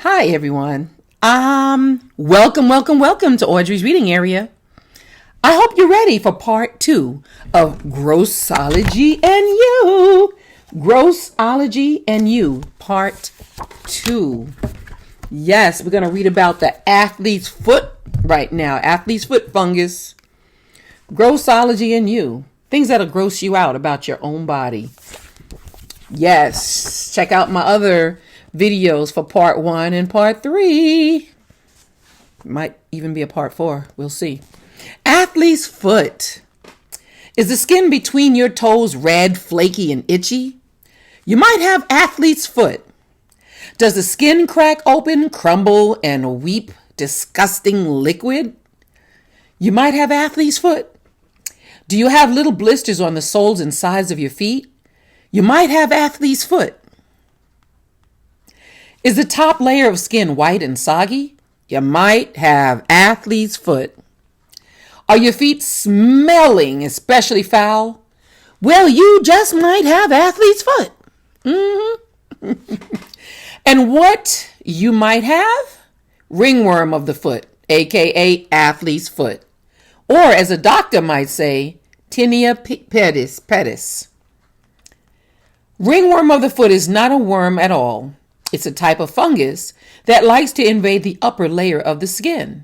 Hi, everyone. Welcome to Audrey's reading area. I hope you're ready for part 2 of Grossology and You. Grossology and You, part 2. Yes, we're going to read about the athlete's foot right now. Athlete's foot fungus. Grossology and You. Things that'll gross you out about your own body. Yes, check out my other videos for part 1 and part 3. Might even be a part 4. We'll see. Athlete's foot. Is the skin between your toes red, flaky, and itchy? You might have athlete's foot. Does the skin crack open, crumble, and weep disgusting liquid? You might have athlete's foot. Do you have little blisters on the soles and sides of your feet? You might have athlete's foot. Is the top layer of skin white and soggy? You might have athlete's foot. Are your feet smelling especially foul? Well, you just might have athlete's foot. And what you might have? Ringworm of the foot, aka athlete's foot. Or as a doctor might say, tinea pedis. Ringworm of the foot is not a worm at all. It's a type of fungus that likes to invade the upper layer of the skin.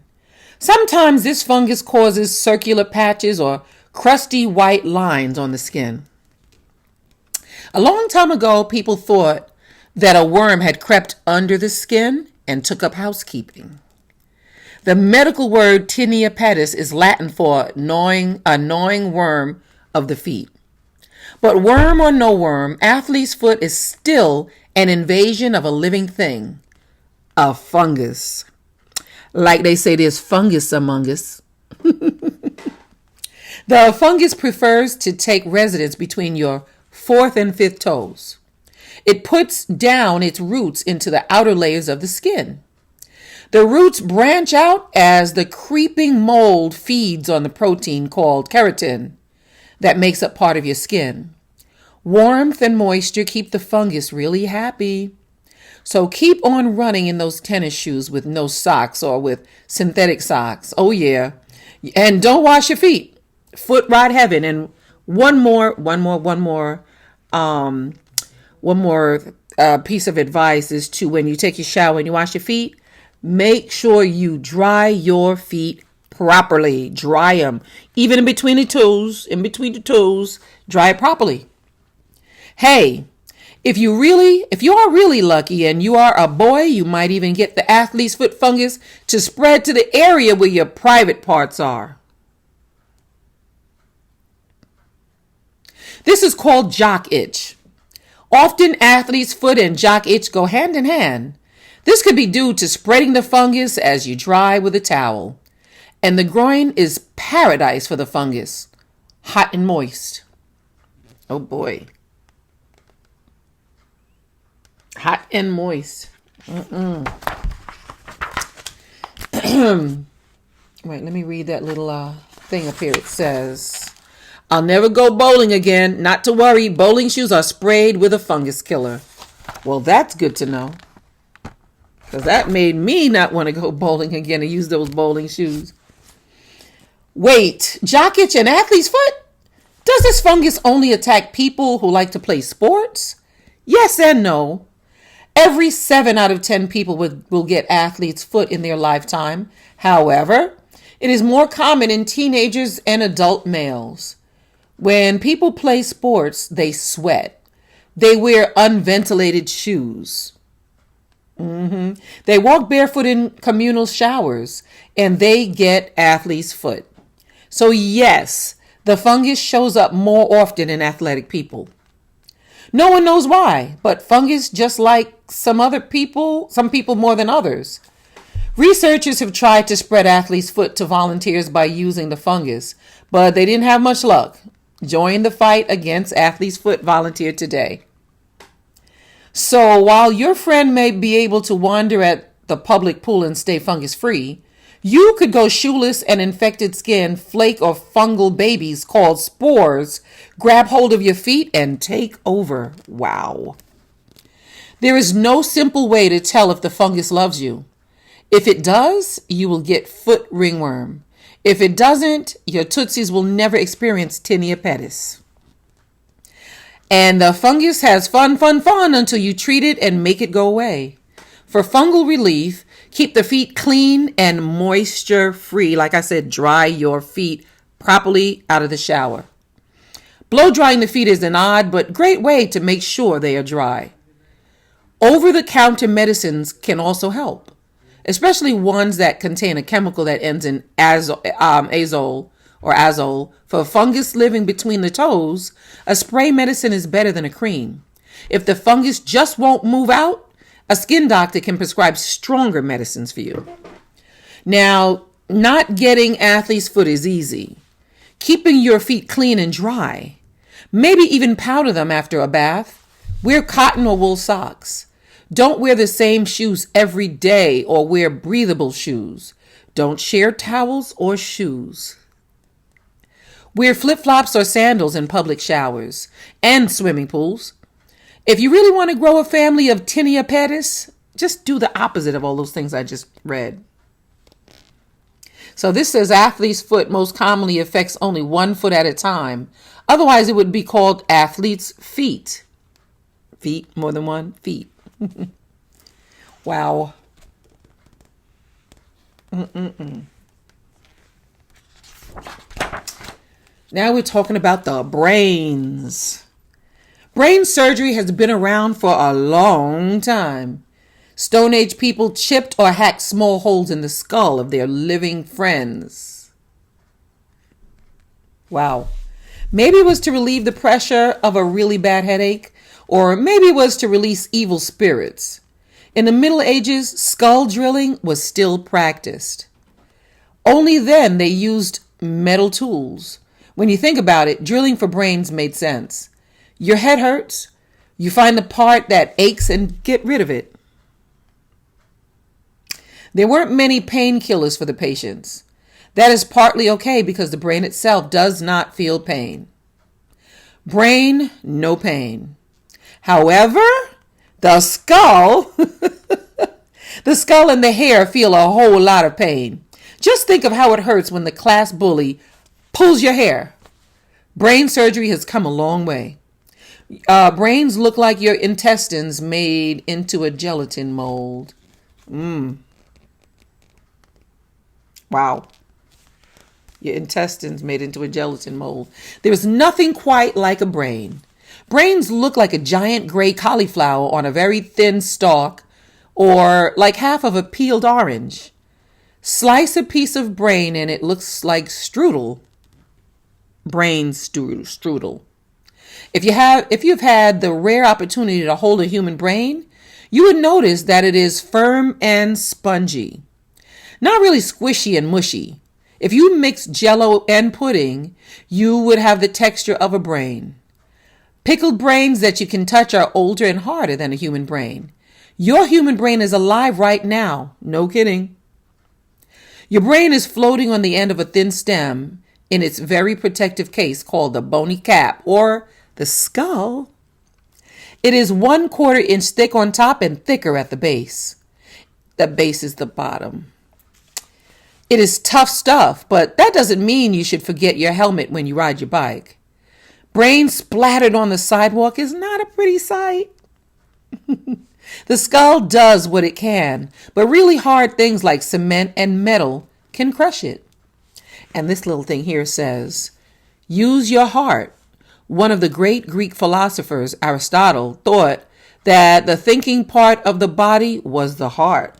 Sometimes this fungus causes circular patches or crusty white lines on the skin. A long time ago, people thought that a worm had crept under the skin and took up housekeeping. The medical word tinea pedis is Latin for a gnawing worm of the feet. But worm or no worm, athlete's foot is still an invasion of a living thing, a fungus. Like they say, there's fungus among us. The fungus prefers to take residence between your 4th and 5th toes. It puts down its roots into the outer layers of the skin. The roots branch out as the creeping mold feeds on the protein called keratin that makes up part of your skin. Warmth and moisture keep the fungus really happy. So keep on running in those tennis shoes with no socks or with synthetic socks. Oh yeah. And don't wash your feet. Foot rot heaven. And one more piece of advice is to, when you take your shower and you wash your feet, make sure you dry your feet properly. Dry them. Even in between the toes, dry it properly. Hey, if you are really lucky and you are a boy, you might even get the athlete's foot fungus to spread to the area where your private parts are. This is called jock itch. Often athlete's foot and jock itch go hand in hand. This could be due to spreading the fungus as you dry with a towel. And the groin is paradise for the fungus. Hot and moist. Oh boy. Hot and moist. Wait, let me read that little thing up here. It says, I'll never go bowling again. Not to worry, bowling shoes are sprayed with a fungus killer. Well, that's good to know. Because that made me not want to go bowling again and use those bowling shoes. Wait, jock itch and athlete's foot? Does this fungus only attack people who like to play sports? Yes and no. Every 7 out of 10 people will get athlete's foot in their lifetime. However, it is more common in teenagers and adult males. When people play sports, they sweat. They wear unventilated shoes. They walk barefoot in communal showers, and they get athlete's foot. So yes, the fungus shows up more often in athletic people. No one knows why, but fungus just like some people more than others. Researchers have tried to spread athlete's foot to volunteers by using the fungus, but they didn't have much luck. Join the fight against athlete's foot volunteer today. So while your friend may be able to wander at the public pool and stay fungus free, you could go shoeless and infected skin, flake or fungal babies called spores grab hold of your feet and take over. Wow. There is no simple way to tell if the fungus loves you. If it does, you will get foot ringworm. If it doesn't, your tootsies will never experience tinea pedis. And the fungus has fun until you treat it and make it go away. For fungal relief, keep the feet clean and moisture free. Like I said, dry your feet properly out of the shower. Blow drying the feet is an odd but great way to make sure they are dry. Over-the-counter medicines can also help, especially ones that contain a chemical that ends in azole. For fungus living between the toes, a spray medicine is better than a cream. If the fungus just won't move out, a skin doctor can prescribe stronger medicines for you. Now, not getting athlete's foot is easy. Keeping your feet clean and dry. Maybe even powder them after a bath. Wear cotton or wool socks. Don't wear the same shoes every day or wear breathable shoes. Don't share towels or shoes. Wear flip-flops or sandals in public showers and swimming pools. If you really want to grow a family of tinea pedis, just do the opposite of all those things I just read. So this says athlete's foot most commonly affects only one foot at a time. Otherwise, it would be called athlete's feet. Feet, more than one, feet. Wow. Now we're talking about the brains. Brain surgery has been around for a long time. Stone Age people chipped or hacked small holes in the skull of their living friends. Wow. Maybe it was to relieve the pressure of a really bad headache, or maybe it was to release evil spirits. In the Middle Ages, skull drilling was still practiced. Only then they used metal tools. When you think about it, drilling for brains made sense. Your head hurts, you find the part that aches and get rid of it. There weren't many painkillers for the patients. That is partly okay because the brain itself does not feel pain. Brain, no pain. However, the skull, the skull and the hair feel a whole lot of pain. Just think of how it hurts when the class bully pulls your hair. Brain surgery has come a long way. Brains look like your intestines made into a gelatin mold. Wow. Your intestines made into a gelatin mold. There is nothing quite like a brain. Brains look like a giant gray cauliflower on a very thin stalk, or like half of a peeled orange. Slice a piece of brain and it looks like strudel. Brain strudel. If you've had the rare opportunity to hold a human brain, you would notice that it is firm and spongy. Not really squishy and mushy. If you mix jello and pudding, you would have the texture of a brain. Pickled brains that you can touch are older and harder than a human brain. Your human brain is alive right now. No kidding. Your brain is floating on the end of a thin stem in its very protective case called the bony cap or the skull. It is 1/4 inch thick on top and thicker at the base. The base is the bottom. It is tough stuff, but that doesn't mean you should forget your helmet when you ride your bike. Brain splattered on the sidewalk is not a pretty sight. The skull does what it can, but really hard things like cement and metal can crush it. And this little thing here says, use your heart. One of the great Greek philosophers, Aristotle, thought that the thinking part of the body was the heart.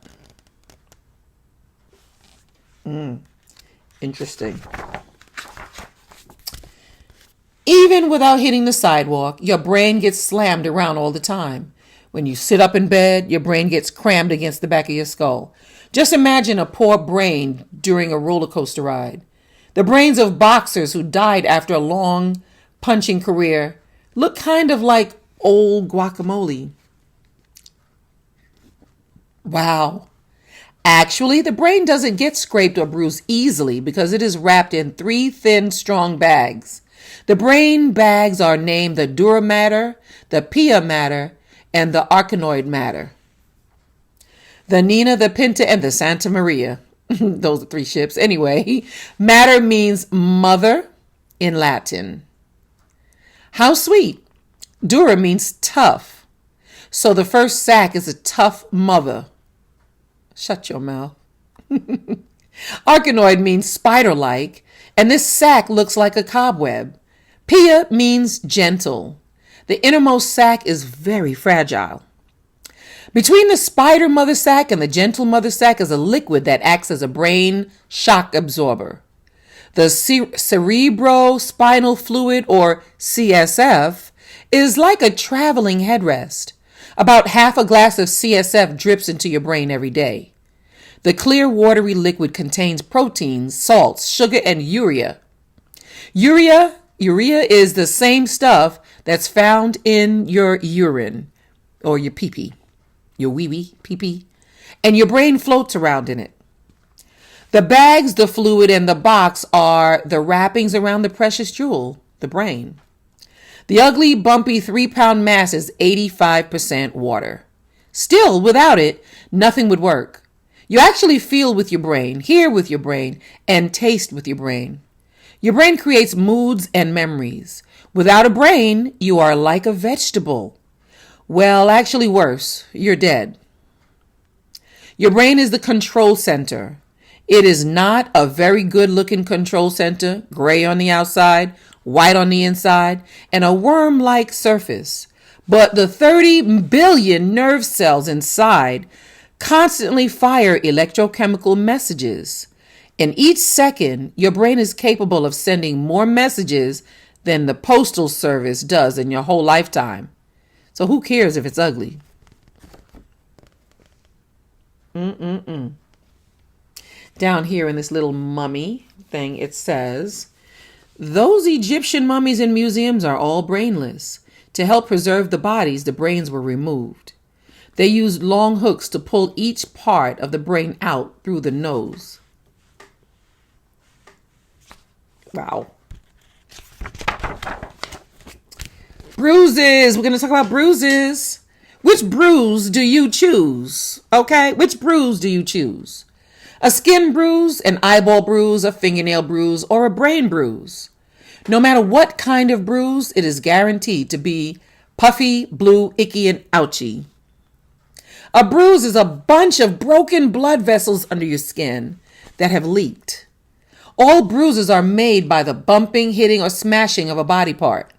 Interesting. Even without hitting the sidewalk, your brain gets slammed around all the time. When you sit up in bed, your brain gets crammed against the back of your skull. Just imagine a poor brain during a roller coaster ride. The brains of boxers who died after a long punching career look kind of like old guacamole. Wow. Actually, the brain doesn't get scraped or bruised easily because it is wrapped in 3 thin, strong bags. The brain bags are named the Dura Mater, the Pia Mater, and the Arachnoid Mater. The Nina, the Pinta, and the Santa Maria. Those are 3 ships. Anyway, mater means mother in Latin. How sweet. Dura means tough. So the first sac is a tough mother. Shut your mouth. Arachnoid means spider-like, and this sac looks like a cobweb. Pia means gentle. The innermost sac is very fragile. Between the spider mother sac and the gentle mother sac is a liquid that acts as a brain shock absorber. The cerebrospinal fluid, or CSF, is like a traveling headrest. About half a glass of CSF drips into your brain every day. The clear watery liquid contains proteins, salts, sugar, and urea. Urea is the same stuff that's found in your urine, or your pee-pee, your wee-wee, pee-pee, and your brain floats around in it. The bags, the fluid, and the box are the wrappings around the precious jewel, the brain. The ugly, bumpy 3-pound mass is 85% water. Still, without it, nothing would work. You actually feel with your brain, hear with your brain, and taste with your brain. Your brain creates moods and memories. Without a brain, you are like a vegetable. Well, actually worse, you're dead. Your brain is the control center. It is not a very good-looking control center, gray on the outside, white on the inside, and a worm-like surface. But the 30 billion nerve cells inside constantly fire electrochemical messages. In each second, your brain is capable of sending more messages than the postal service does in your whole lifetime. So who cares if it's ugly? Down here in this little mummy thing, it says, those Egyptian mummies in museums are all brainless. To help preserve the bodies, the brains were removed. They used long hooks to pull each part of the brain out through the nose. Wow. Bruises. We're going to talk about bruises. Which bruise do you choose? Okay, which bruise do you choose? A skin bruise, an eyeball bruise, a fingernail bruise, or a brain bruise? No matter what kind of bruise, it is guaranteed to be puffy, blue, icky, and ouchy. A bruise is a bunch of broken blood vessels under your skin that have leaked. All bruises are made by the bumping, hitting, or smashing of a body part.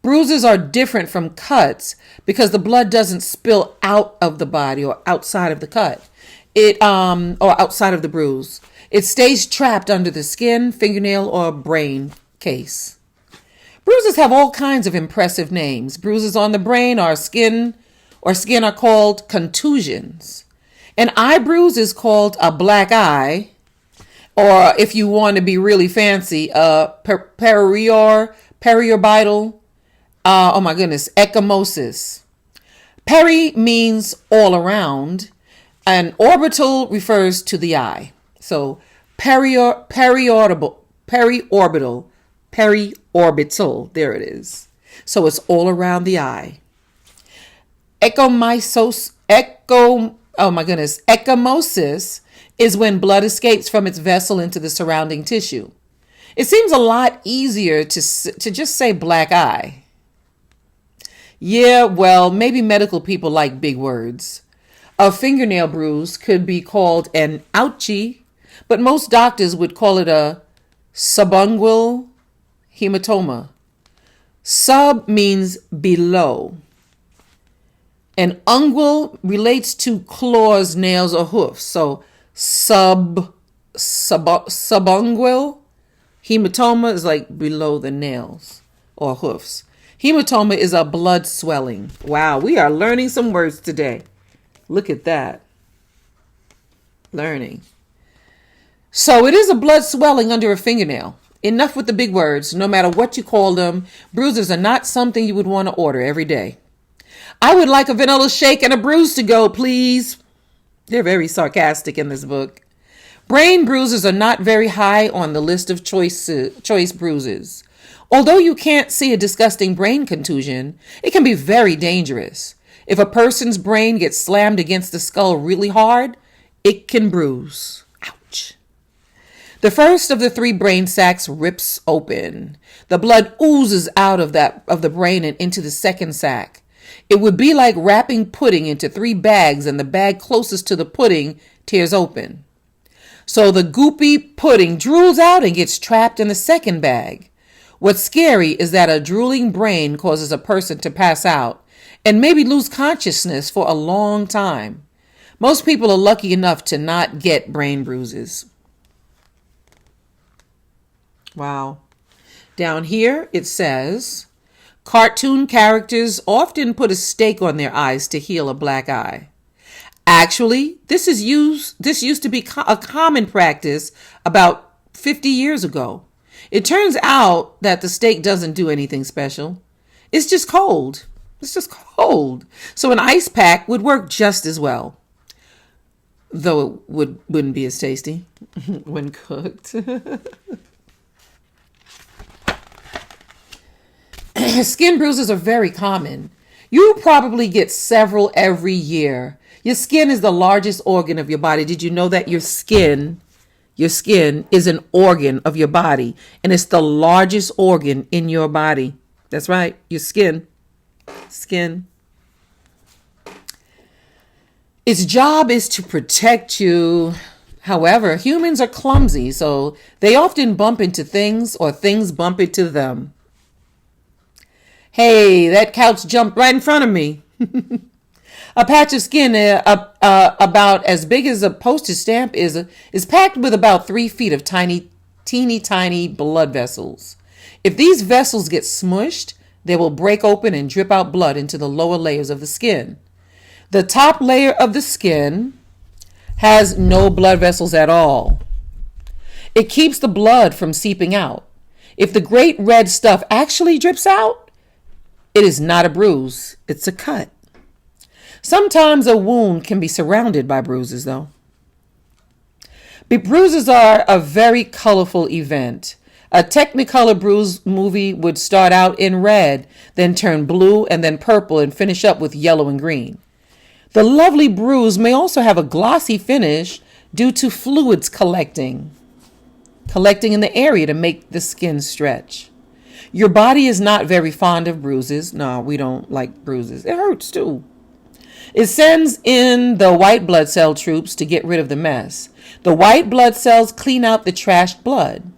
Bruises are different from cuts because the blood doesn't spill out of the body or outside of the cut. Or outside of the bruise. It stays trapped under the skin, fingernail, or brain case. Bruises have all kinds of impressive names. Bruises on the brain or skin are called contusions. An eye bruise is called a black eye, or if you want to be really fancy, a periorbital, ecchymosis. Peri means all around, and orbital refers to the eye. So periorbital, there it is. So it's all around the eye. Ecchymosis is when blood escapes from its vessel into the surrounding tissue. It seems a lot easier to just say black eye. Yeah, well, maybe medical people like big words. A fingernail bruise could be called an ouchie, but most doctors would call it a subungual hematoma. Sub means below. An ungual relates to claws, nails, or hoofs. So subungual hematoma is like below the nails or hoofs. Hematoma is a blood swelling. Wow, we are learning some words today. Look at that. Learning. So it is a blood swelling under a fingernail. Enough with the big words. No matter what you call them, bruises are not something you would want to order every day. I would like a vanilla shake and a bruise to go, please. They're very sarcastic in this book. Brain bruises are not very high on the list of choice bruises. Although you can't see a disgusting brain contusion, it can be very dangerous. If a person's brain gets slammed against the skull really hard, it can bruise. Ouch. The first of the 3 brain sacs rips open. The blood oozes out of the brain and into the second sac. It would be like wrapping pudding into 3 bags, and the bag closest to the pudding tears open. So the goopy pudding drools out and gets trapped in the second bag. What's scary is that a drooling brain causes a person to pass out and maybe lose consciousness for a long time. Most people are lucky enough to not get brain bruises. Wow. Down here it says, cartoon characters often put a stake on their eyes to heal a black eye. Actually, this used to be a common practice about 50 years ago. It turns out that the stake doesn't do anything special. It's just cold. It's just cold. So an ice pack would work just as well, though it wouldn't be as tasty when cooked. Skin bruises are very common. You probably get several every year. Your skin is the largest organ of your body. Did you know that your skin is an organ of your body, and it's the largest organ in your body? That's right, your skin. Skin. Its job is to protect you. However, humans are clumsy, so they often bump into things or things bump into them. Hey, that couch jumped right in front of me. A patch of skin about as big as a postage stamp is packed with about 3 feet of teeny tiny blood vessels. If these vessels get smushed, they will break open and drip out blood into the lower layers of the skin. The top layer of the skin has no blood vessels at all. It keeps the blood from seeping out. If the great red stuff actually drips out, it is not a bruise, it's a cut. Sometimes a wound can be surrounded by bruises, though. Bruises are a very colorful event. A Technicolor bruise movie would start out in red, then turn blue, and then purple, and finish up with yellow and green. The lovely bruise may also have a glossy finish due to fluids collecting in the area to make the skin stretch. Your body is not very fond of bruises. No, we don't like bruises. It hurts too. It sends in the white blood cell troops to get rid of the mess. The white blood cells clean out the trashed blood.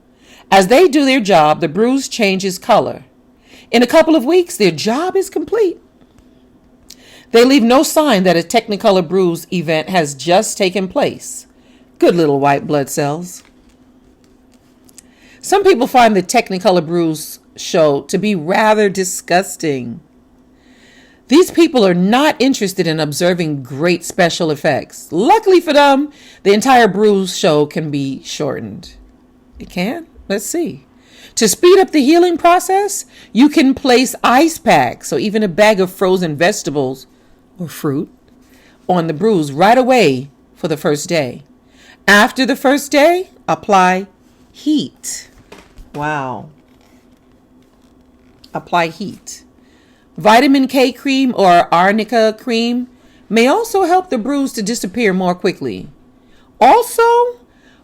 As they do their job, the bruise changes color. In a couple of weeks, their job is complete. They leave no sign that a Technicolor bruise event has just taken place. Good little white blood cells. Some people find the Technicolor bruise show to be rather disgusting. These people are not interested in observing great special effects. Luckily for them, the entire bruise show can be shortened. It can? Let's see. To speed up the healing process, you can place ice packs, or even a bag of frozen vegetables or fruit, on the bruise right away for the first day. After the first day, apply heat. Wow. Apply heat. Vitamin K cream or arnica cream may also help the bruise to disappear more quickly. Also,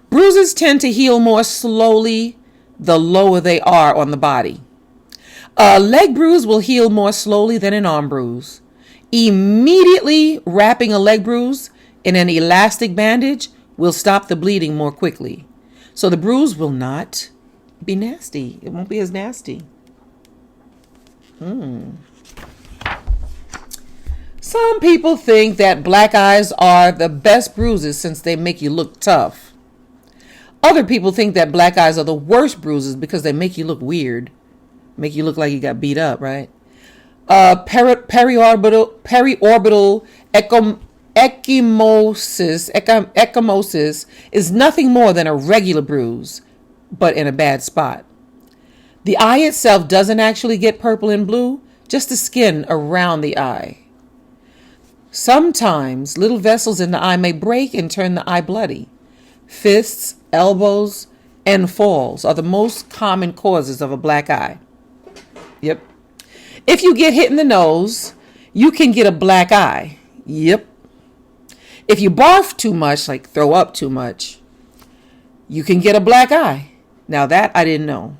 bruises tend to heal more slowly the lower they are on the body. A leg bruise will heal more slowly than an arm bruise. Immediately wrapping a leg bruise in an elastic bandage will stop the bleeding more quickly. So the bruise will not be nasty. It won't be as nasty. Some people think that black eyes are the best bruises since they make you look tough. Other people think that black eyes are the worst bruises because they make you look weird. Make you look like you got beat up, right? Periorbital ecchymosis is nothing more than a regular bruise, but in a bad spot. The eye itself doesn't actually get purple and blue, just the skin around the eye. Sometimes little vessels in the eye may break and turn the eye bloody. Fists, elbows, and falls are the most common causes of a black eye. Yep. If you get hit in the nose, you can get a black eye. Yep. If you barf too much, like throw up too much, you can get a black eye. Now that I didn't know.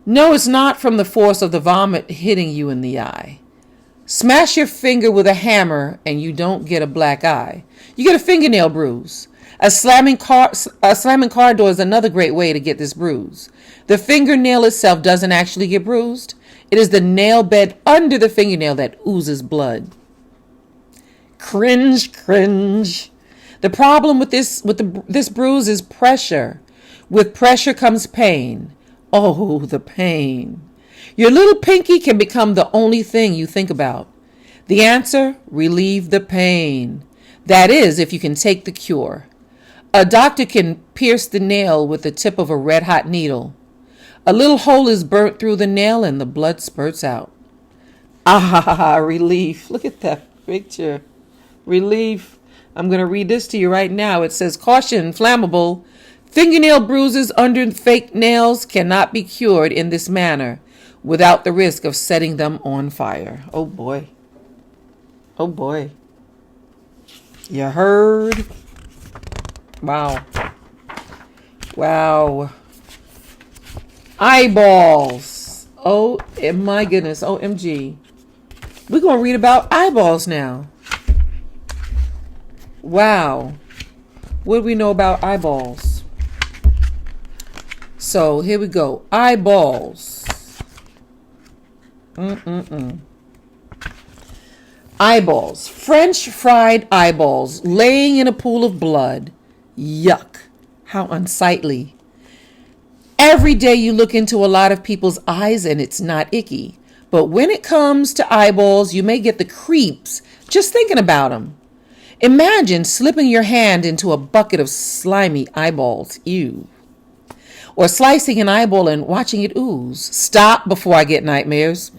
No, it's not from the force of the vomit hitting you in the eye. Smash your finger with a hammer and you don't get a black eye. You get a fingernail bruise. A slamming car door is another great way to get this bruise. The fingernail itself doesn't actually get bruised. It is the nail bed under the fingernail that oozes blood. Cringe, cringe. The problem with this bruise is pressure. With pressure comes pain. Oh, the pain. Your little pinky can become the only thing you think about. The answer, relieve the pain. That is, if you can take the cure. A doctor can pierce the nail with the tip of a red-hot needle. A little hole is burnt through the nail and the blood spurts out. Ah, relief. Look at that picture. Relief. I'm going to read this to you right now. It says, caution, flammable. Fingernail bruises under fake nails cannot be cured in this manner without the risk of setting them on fire. Oh boy. Oh boy. You heard? Wow. Wow. Eyeballs. Oh my goodness. OMG. We're going to read about eyeballs now. Wow. What do we know about eyeballs? So here we go. Eyeballs. Eyeballs. French fried eyeballs laying in a pool of blood. Yuck. How unsightly. Every day you look into a lot of people's eyes and it's not icky. But when it comes to eyeballs, you may get the creeps just thinking about them. Imagine slipping your hand into a bucket of slimy eyeballs. Ew. Or slicing an eyeball and watching it ooze. Stop before I get nightmares.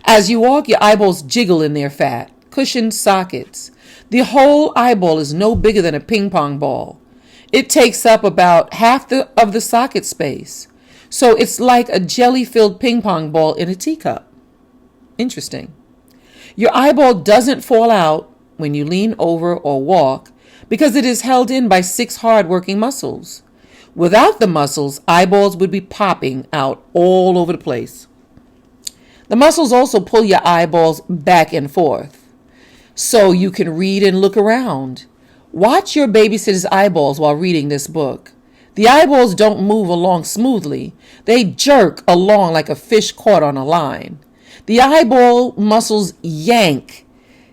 As you walk, your eyeballs jiggle in their fat, cushioned sockets. The whole eyeball is no bigger than a ping pong ball. It takes up about half of the socket space. So it's like a jelly-filled ping pong ball in a teacup. Interesting. Your eyeball doesn't fall out when you lean over or walk because it is held in by 6 hard-working muscles. Without the muscles, eyeballs would be popping out all over the place. The muscles also pull your eyeballs back and forth so you can read and look around. Watch your babysitter's eyeballs while reading this book. The eyeballs don't move along smoothly. They jerk along like a fish caught on a line. The eyeball muscles yank,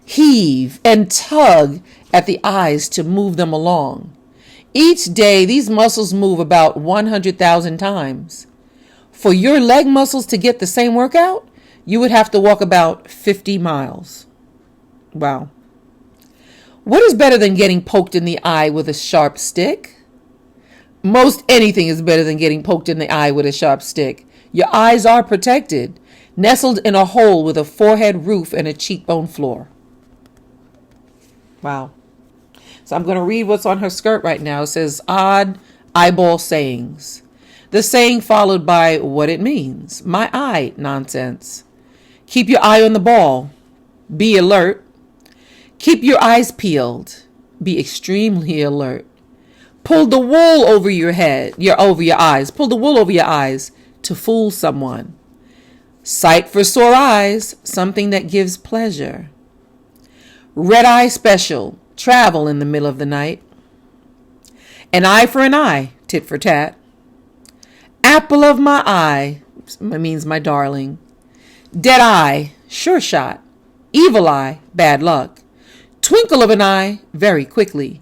heave, and tug at the eyes to move them along. Each day, these muscles move about 100,000 times. For your leg muscles to get the same workout, you would have to walk about 50 miles. Wow. What is better than getting poked in the eye with a sharp stick? Most anything is better than getting poked in the eye with a sharp stick. Your eyes are protected, nestled in a hole with a forehead roof and a cheekbone floor. Wow. So I'm going to read what's on her skirt right now. It says, odd eyeball sayings. The saying followed by what it means. My eye nonsense. Keep your eye on the ball. Be alert. Keep your eyes peeled. Be extremely alert. Pull the wool over your head, over your eyes. Pull the wool over your eyes to fool someone. Sight for sore eyes, something that gives pleasure. Red eye special, travel in the middle of the night. An eye for an eye, tit for tat. Apple of my eye, means my darling. Dead eye, sure shot. Evil eye, bad luck. Twinkle of an eye, very quickly.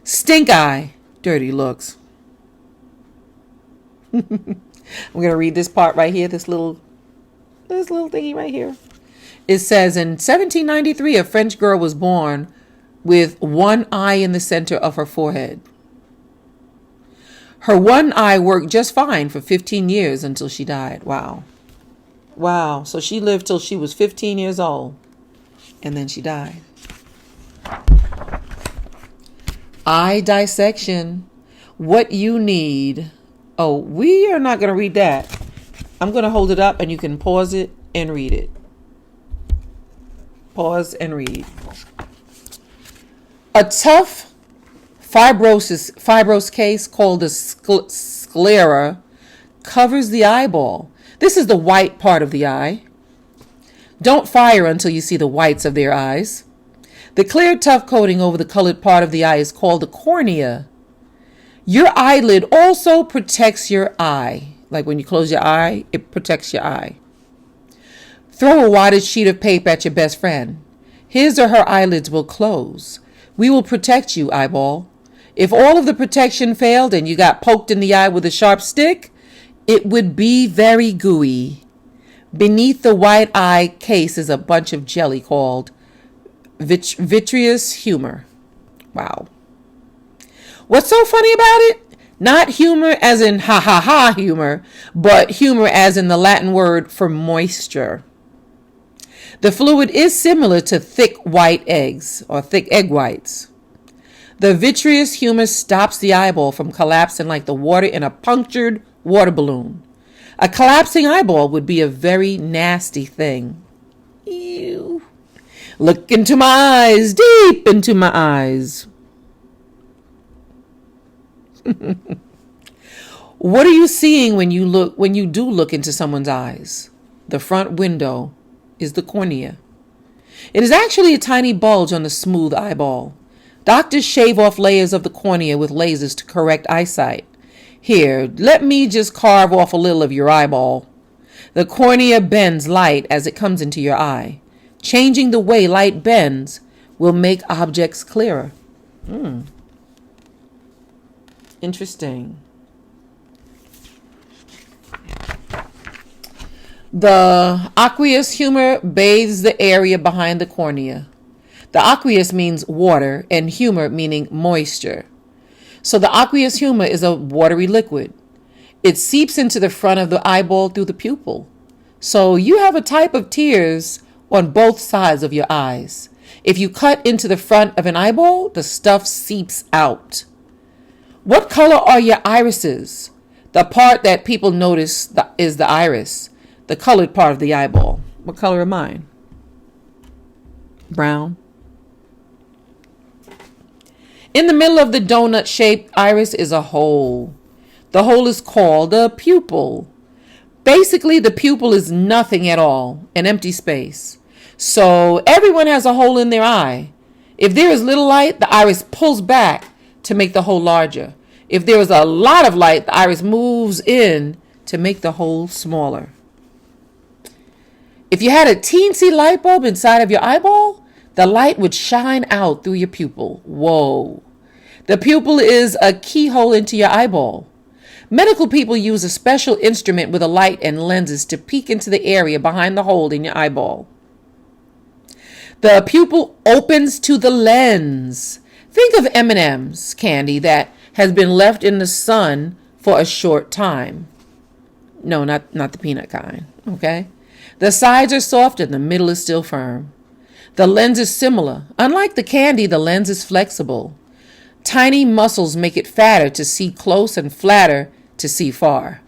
Stink eye, dirty looks. I'm going to read this part right here, this little thingy right here. It says, in 1793, a French girl was born with one eye in the center of her forehead. Her one eye worked just fine for 15 years until she died. Wow. Wow. So she lived till she was 15 years old. And then she died. Eye dissection. What you need. Oh, we are not going to read that. I'm going to hold it up and you can pause it and read it. Pause and read. A tough fibrous case called a sclera covers the eyeball. This is the white part of the eye. Don't fire until you see the whites of their eyes. The clear, tough coating over the colored part of the eye is called the cornea. Your eyelid also protects your eye. Like when you close your eye, it protects your eye. Throw a wadded sheet of paper at your best friend. His or her eyelids will close. We will protect you, eyeball. If all of the protection failed and you got poked in the eye with a sharp stick, it would be very gooey. Beneath the white eye case is a bunch of jelly called Vitreous Humor. Wow. What's so funny about it? Not humor as in ha ha ha humor, but humor as in the Latin word for moisture. The fluid is similar to thick white eggs or thick egg whites. The vitreous humor stops the eyeball from collapsing like the water in a punctured water balloon. A collapsing eyeball would be a very nasty thing. Ew. Look into my eyes, deep into my eyes. What are you seeing when you do look into someone's eyes? The front window is the cornea. It is actually a tiny bulge on the smooth eyeball. Doctors shave off layers of the cornea with lasers to correct eyesight. Here, let me just carve off a little of your eyeball. The cornea bends light as it comes into your eye. Changing the way light bends will make objects clearer. Interesting. The aqueous humor bathes the area behind the cornea. The aqueous means water and humor meaning moisture. So the aqueous humor is a watery liquid. It seeps into the front of the eyeball through the pupil. So you have a type of tears on both sides of your eyes. If you cut into the front of an eyeball, the stuff seeps out. What color are your irises? The part that people notice is the iris, the colored part of the eyeball. What color are mine? Brown. In the middle of the donut-shaped iris is a hole. The hole is called a pupil. Basically, the pupil is nothing at all, an empty space. So everyone has a hole in their eye. If there is little light, the iris pulls back to make the hole larger. If there is a lot of light, the iris moves in to make the hole smaller. If you had a teensy light bulb inside of your eyeball, the light would shine out through your pupil. Whoa. The pupil is a keyhole into your eyeball. Medical people use a special instrument with a light and lenses to peek into the area behind the hole in your eyeball. The pupil opens to the lens. Think of M&M's candy that has been left in the sun for a short time. No, not the peanut kind, okay? The sides are soft and the middle is still firm. The lens is similar. Unlike the candy, the lens is flexible. Tiny muscles make it fatter to see close and flatter to see far.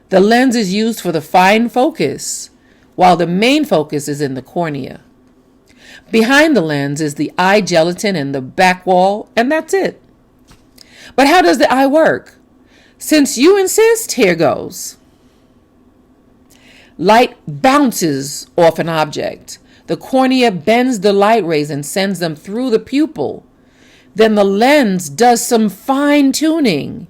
The lens is used for the fine focus, while the main focus is in the cornea. Behind the lens is the eye gelatin and the back wall, and that's it. But how does the eye work? Since you insist, here goes. Light bounces off an object. The cornea bends the light rays and sends them through the pupil. Then the lens does some fine tuning.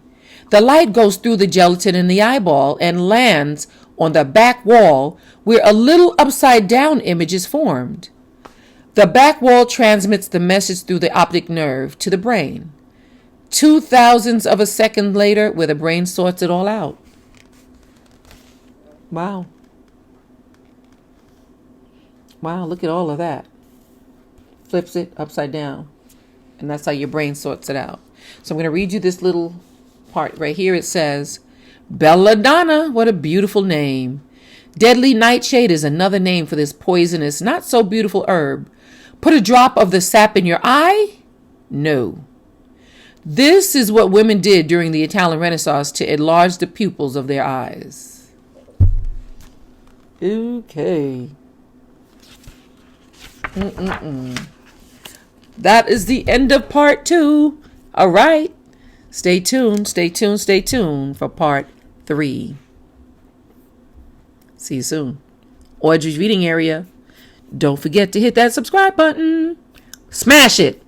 The light goes through the gelatin in the eyeball and lands on the back wall where a little upside down image is formed. The back wall transmits the message through the optic nerve to the brain. 0.002 of a second later, where the brain sorts it all out. Wow. Wow, look at all of that. Flips it upside down. And that's how your brain sorts it out. So I'm going to read you this little part right here. It says, belladonna, what a beautiful name. Deadly nightshade is another name for this poisonous, not so beautiful herb. Put a drop of the sap in your eye? No. This is what women did during the Italian Renaissance to enlarge the pupils of their eyes. Okay. That is the end of part 2. All right. Stay tuned for part 3. See you soon. Audrey's Reading Area. Don't forget to hit that subscribe button. Smash it.